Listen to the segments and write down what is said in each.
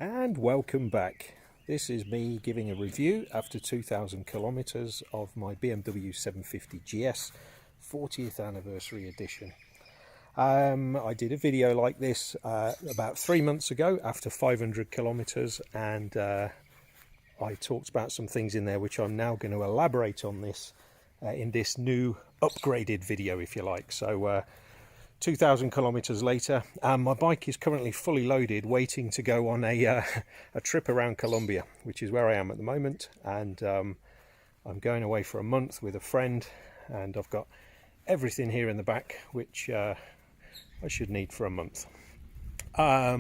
And welcome back. This is me giving a review after 2,000 kilometers of my BMW 750 GS 40th anniversary edition. I did a video like this about 3 months ago after 500 kilometers, and I talked about some things in there which I'm now going to elaborate on this in this new upgraded video, if you like. So 2,000 kilometers later, my bike is currently fully loaded, waiting to go on a trip around Colombia, which is where I am at the moment. And I'm going away for a month with a friend, and I've got everything here in the back which I should need for a month. I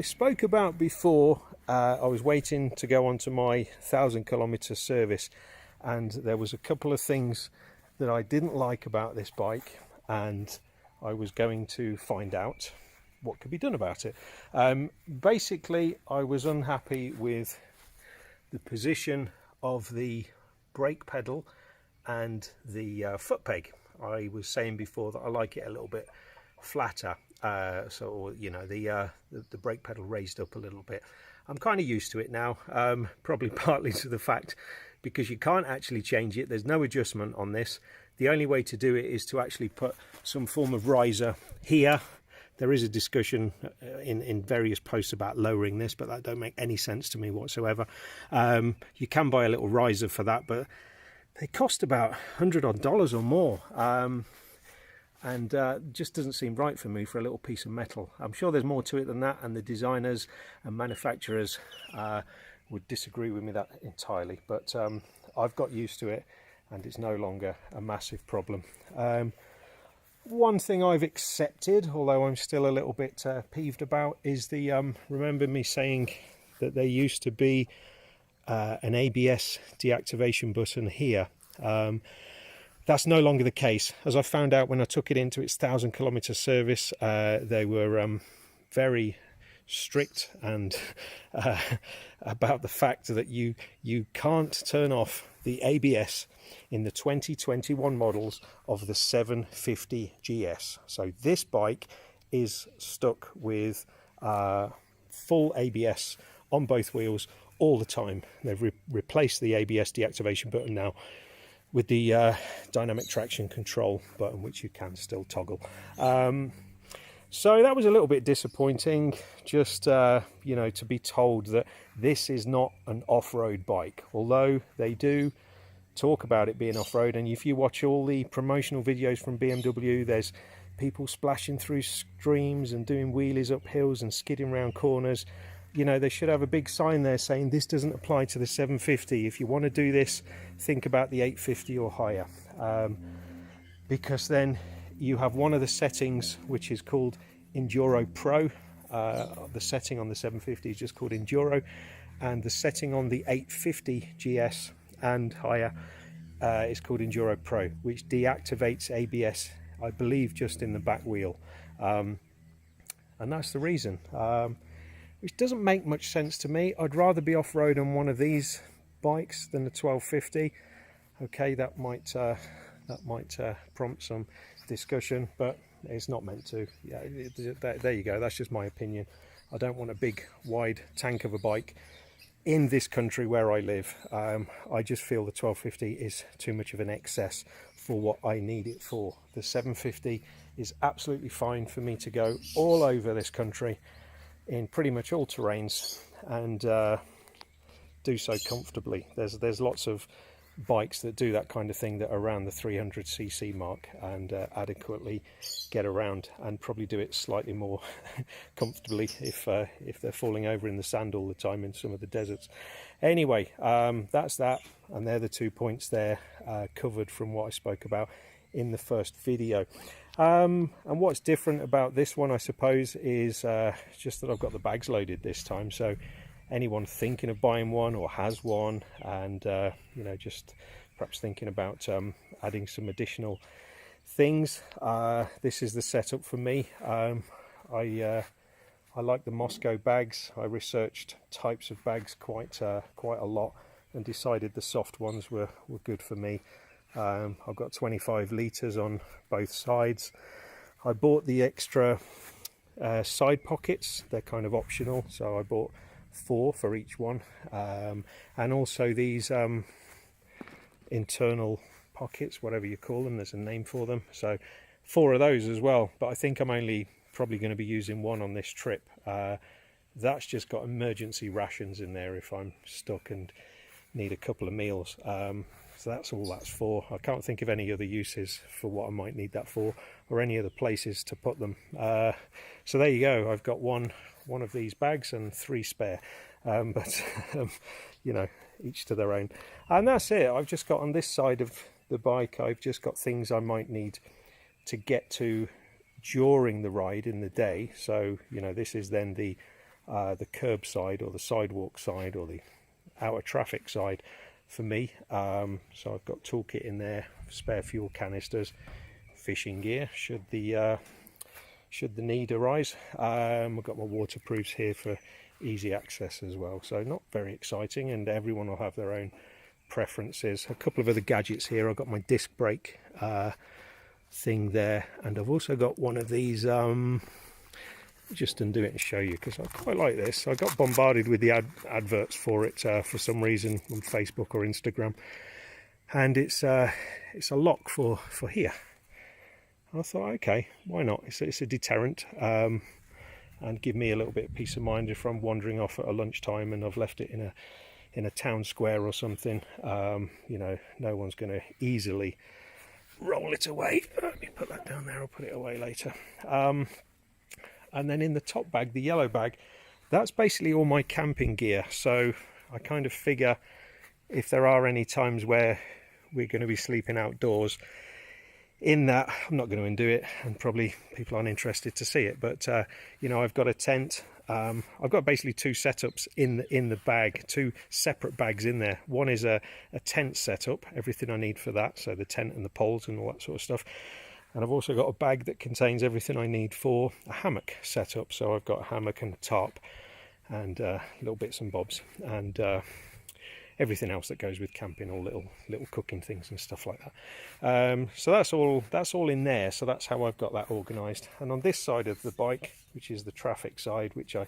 spoke about before, I was waiting to go on to my 1,000 kilometer service, and there was a couple of things that I didn't like about this bike, and I was going to find out what could be done about it. Basically, I was unhappy with the position of the brake pedal and the foot peg. I was saying before that I like it a little bit flatter, so you know, the brake pedal raised up a little bit. I'm kind of used to it now, probably partly to the fact because you can't actually change it. There's no adjustment on this. The only way to do it is to actually put some form of riser here. There is a discussion in various posts about lowering this, but that don't make any sense to me whatsoever. You can buy a little riser for that, but they cost about $100 odd or more. And just doesn't seem right for me for a little piece of metal. I'm sure there's more to it than that, and the designers and manufacturers would disagree with me that entirely, but I've got used to it and it's no longer a massive problem. One thing I've accepted, although I'm still a little bit peeved about, is the remember me saying that there used to be an ABS deactivation button here. That's no longer the case. As I found out when I took it into its 1,000 kilometer service, they were very strict and about the fact that you can't turn off the ABS in the 2021 models of the 750 GS. So this bike is stuck with full ABS on both wheels all the time. They've replaced the ABS deactivation button now with the dynamic traction control button, which you can still toggle. So that was a little bit disappointing, just you know, to be told that this is not an off-road bike, although they do talk about it being off-road. And if you watch all the promotional videos from BMW, there's people splashing through streams and doing wheelies up hills and skidding around corners. You know, they should have a big sign there saying this doesn't apply to the 750. If you want to do this, think about the 850 or higher, because then you have one of the settings which is called Enduro Pro. The setting on the 750 is just called Enduro, and the setting on the 850 GS and higher is called Enduro Pro, which deactivates ABS, I believe, just in the back wheel, and that's the reason, which doesn't make much sense to me. I'd rather be off-road on one of these bikes than the 1250. Okay, that might prompt some discussion, but it's not meant to. Yeah, there you go. That's just my opinion. I don't want a big wide tank of a bike in this country where I live. I just feel the 1250 is too much of an excess for what I need it for. The 750 is absolutely fine for me to go all over this country in pretty much all terrains, and do so comfortably. There's lots of bikes that do that kind of thing that are around the 300cc mark and adequately get around, and probably do it slightly more comfortably if they're falling over in the sand all the time in some of the deserts. Anyway, that's that, and they're the 2 points there covered from what I spoke about in the first video. And what's different about this one, I suppose, is just that I've got the bags loaded this time. So anyone thinking of buying one or has one, and you know, just perhaps thinking about adding some additional things, this is the setup for me. I like the Moscow bags. I researched types of bags quite a lot and decided the soft ones were good for me. I've got 25 litres on both sides. I bought the extra side pockets. They're kind of optional, so I bought 4 for each one, and also these internal pockets, whatever you call them, there's a name for them, so 4 of those as well. But I think I'm only probably going to be using 1 on this trip. That's just got emergency rations in there if I'm stuck and need a couple of meals. So that's all that's for. I can't think of any other uses for what I might need that for, or any other places to put them. So there you go. I've got one of these bags and 3 spare, but you know, each to their own. And that's it. I've just got on this side of the bike, I've just got things I might need to get to during the ride in the day. So you know, this is then the curb side or the sidewalk side or the outer traffic side for me. So I've got toolkit in there, spare fuel canisters, fishing gear should the need arise. I've got my waterproofs here for easy access as well, so not very exciting, and everyone will have their own preferences. A couple of other gadgets here. I've got my disc brake thing there, and I've also got one of these just undo it and show you, because I quite like this. I got bombarded with the adverts for it for some reason on Facebook or Instagram, and it's a lock for here. I thought, okay, why not? It's a deterrent, and give me a little bit of peace of mind if I'm wandering off at a lunchtime and I've left it in a town square or something. You know, no one's going to easily roll it away. Let me put that down there. I'll put it away later. And then in the top bag, the yellow bag, that's basically all my camping gear. So I kind of figure if there are any times where we're going to be sleeping outdoors, in that, I'm not going to undo it, and probably people aren't interested to see it, but you know, I've got a tent. I've got basically 2 setups in the bag, 2 separate bags in there. One is a tent setup, everything I need for that, so the tent and the poles and all that sort of stuff. And I've also got a bag that contains everything I need for a hammock setup. So I've got a hammock and a tarp and little bits and bobs, and everything else that goes with camping, all little cooking things and stuff like that. So that's all in there. So that's how I've got that organised. And on this side of the bike, which is the traffic side, which I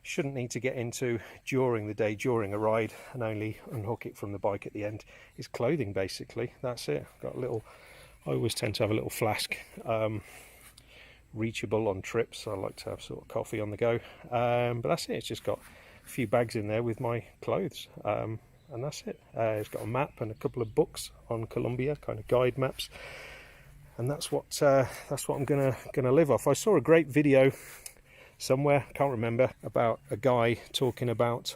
shouldn't need to get into during the day, during a ride, and only unhook it from the bike at the end, is clothing basically. That's it. I've got a little, I always tend to have a little flask, reachable on trips. I like to have sort of coffee on the go, but that's it. It's just got a few bags in there with my clothes, and that's it. It's got a map and a couple of books on Colombia, kind of guide maps, and that's what I'm gonna live off. I saw a great video somewhere, can't remember, about a guy talking about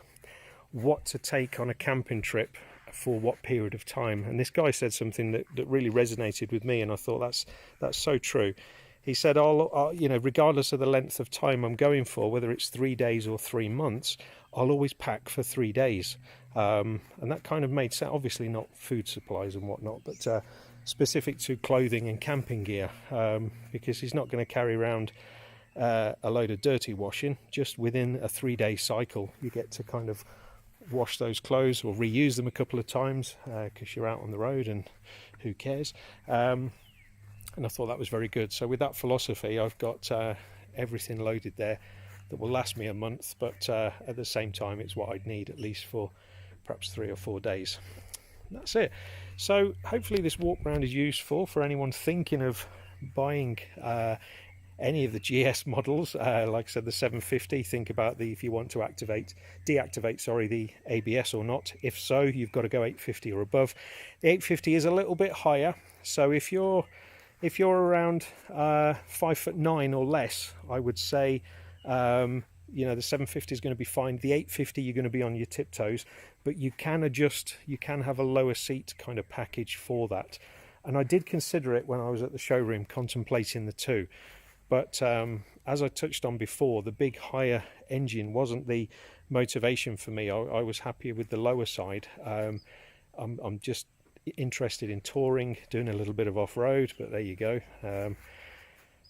what to take on a camping trip for what period of time, and this guy said something that really resonated with me, and I thought that's so true. He said, I'll, you know, regardless of the length of time I'm going for, whether it's 3 days or 3 months, I'll always pack for 3 days. And that kind of made sense. Obviously not food supplies and whatnot, but specific to clothing and camping gear, because he's not going to carry around a load of dirty washing. Just within a 3-day cycle, you get to kind of wash those clothes or reuse them a couple of times, because you're out on the road and who cares. And I thought that was very good. So with that philosophy, I've got everything loaded there that will last me a month, but at the same time, it's what I'd need at least for perhaps 3 or 4 days. And that's it. So hopefully this walk round is useful for anyone thinking of buying any of the GS models. Like I said, the 750, think about if you want to deactivate the ABS or not. If so, you've got to go 850 or above. The 850 is a little bit higher, so if you're around 5'9" or less, I would say, you know, the 750 is going to be fine. The 850, you're going to be on your tiptoes, but you can adjust. You can have a lower seat kind of package for that. And I did consider it when I was at the showroom, contemplating the two. But as I touched on before, the big higher engine wasn't the motivation for me. I was happier with the lower side. I'm just interested in touring, doing a little bit of off-road, but there you go.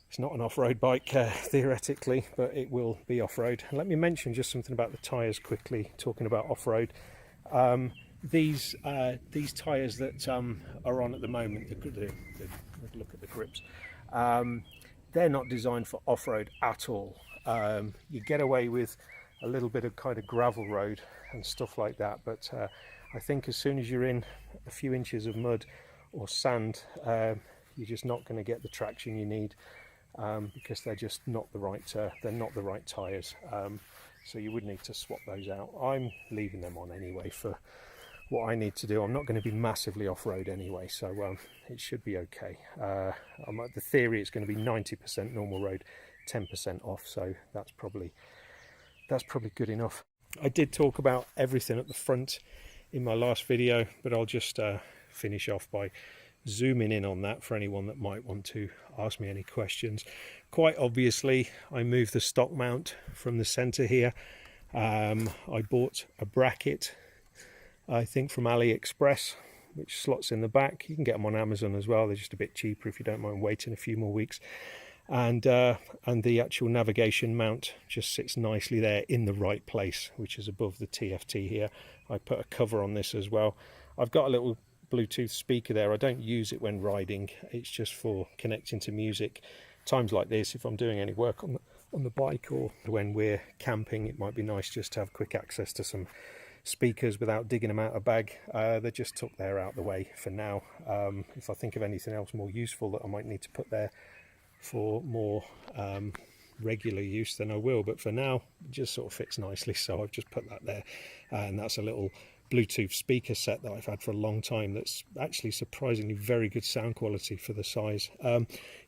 It's not an off-road bike theoretically, but it will be off-road. Let me mention just something about the tyres quickly, talking about off-road. These tyres that are on at the moment, look at the grips. they're not designed for off-road at all. You get away with a little bit of kind of gravel road and stuff like that, but I think as soon as you're in a few inches of mud or sand, you're just not going to get the traction you need, because they're just not the right they're not the right tires. So you would need to swap those out. I'm leaving them on anyway for what I need to do. I'm not going to be massively off-road anyway, so it should be okay. The theory is going to be 90% normal road, 10% off, so that's probably good enough. I did talk about everything at the front in my last video, but I'll just finish off by zooming in on that for anyone that might want to ask me any questions. Quite obviously, I moved the stock mount from the center here. I bought a bracket, I think from AliExpress, which slots in the back. You can get them on Amazon as well. They're just a bit cheaper if you don't mind waiting a few more weeks. And the actual navigation mount just sits nicely there in the right place, which is above the TFT here. I put a cover on this as well. I've got a little Bluetooth speaker there. I don't use it when riding. It's just for connecting to music. Times like this, if I'm doing any work on the bike, or when we're camping, it might be nice just to have quick access to some speakers without digging them out of bag. They're just tucked there out the way for now. If I think of anything else more useful that I might need to put there for more regular use, then I will, but for now it just sort of fits nicely, so I've just put that there. And that's a little Bluetooth speaker set that I've had for a long time that's actually surprisingly very good sound quality for the size.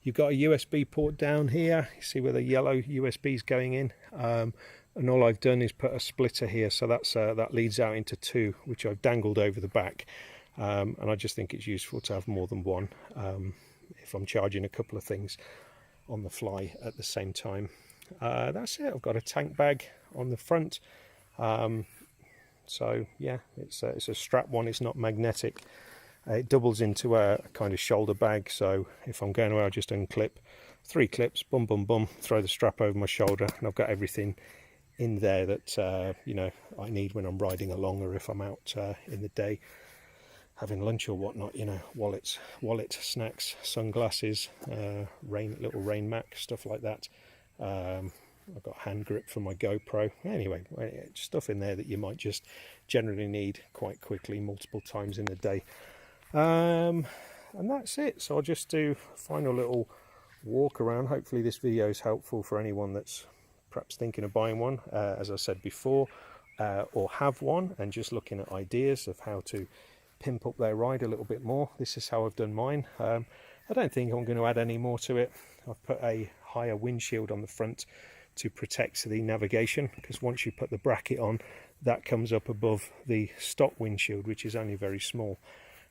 You've got a USB port down here. You see where the yellow USB is going in, and all I've done is put a splitter here, so that leads out into two, which I've dangled over the back, and I just think it's useful to have more than one if I'm charging a couple of things on the fly at the same time. That's it. I've got a tank bag on the front. So yeah, it's a strap one. It's not magnetic. It doubles into a kind of shoulder bag, so if I'm going away, I'll just unclip 3 clips, bum bum bum, throw the strap over my shoulder, and I've got everything in there that you know, I need when I'm riding along, or if I'm out in the day having lunch or whatnot. You know, wallet, snacks, sunglasses, little rain mac, stuff like that. I've got hand grip for my GoPro. Anyway, stuff in there that you might just generally need quite quickly, multiple times in a day. And that's it. So I'll just do a final little walk around. Hopefully this video is helpful for anyone that's perhaps thinking of buying one, as I said before, or have one and just looking at ideas of how to pimp up their ride a little bit more. This is how I've done mine. I don't think I'm going to add any more to it. I've put a higher windshield on the front to protect the navigation, because once you put the bracket on, that comes up above the stock windshield, which is only very small.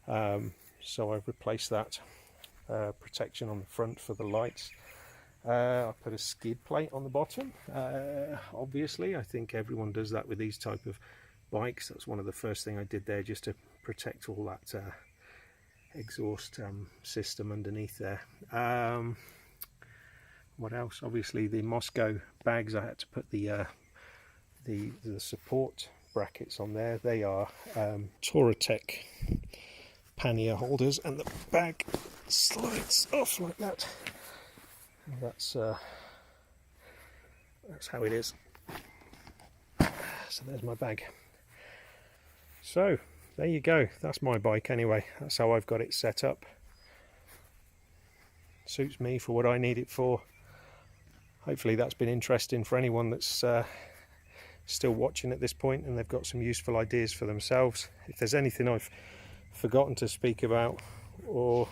So I've replaced that protection on the front for the lights. I put a skid plate on the bottom. Obviously, I think everyone does that with these type of bikes. That's one of the first thing I did there, just to protect all that exhaust system underneath there. What else? Obviously the Moscow bags, I had to put the support brackets on there. They are Touratech pannier holders, and the bag slides off like that. And that's how it is. So there's my bag. So there you go. That's my bike anyway. That's how I've got it set up. Suits me for what I need it for. Hopefully that's been interesting for anyone that's still watching at this point and they've got some useful ideas for themselves. If there's anything I've forgotten to speak about, or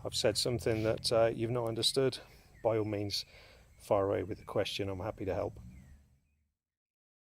I've said something that you've not understood, by all means fire away with a question. I'm happy to help.